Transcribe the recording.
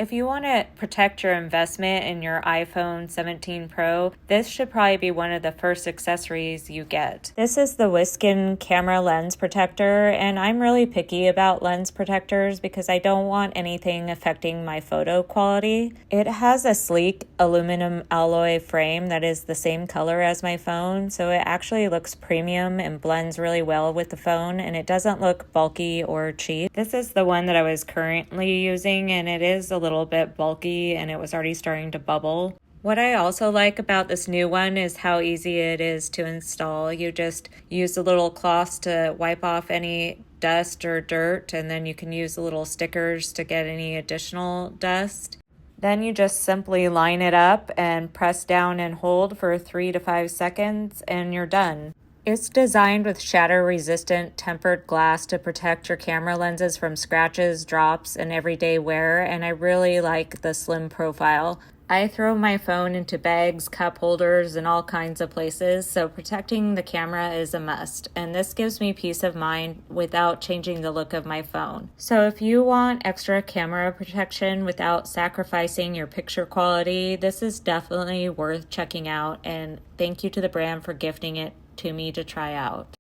If you want to protect your investment in your iPhone 17 Pro, this should probably be one of the first accessories you get. This is the WSKEN Camera Lens Protector, and I'm really picky about lens protectors because I don't want anything affecting my photo quality. It has a sleek aluminum alloy frame that is the same color as my phone, so it actually looks premium and blends really well with the phone, and it doesn't look bulky or cheap. This is the one that I was currently using, and it is a little bit bulky and it was already starting to bubble. What I also like about this new one is how easy it is to install. You just use the little cloths to wipe off any dust or dirt, and then you can use the little stickers to get any additional dust. Then you just simply line it up and press down and hold for 3 to 5 seconds and you're done. It's designed with shatter-resistant tempered glass to protect your camera lenses from scratches, drops, and everyday wear, and I really like the slim profile. I throw my phone into bags, cup holders, and all kinds of places, so protecting the camera is a must, and this gives me peace of mind without changing the look of my phone. So if you want extra camera protection without sacrificing your picture quality, this is definitely worth checking out, and thank you to the brand for gifting it to me to try out.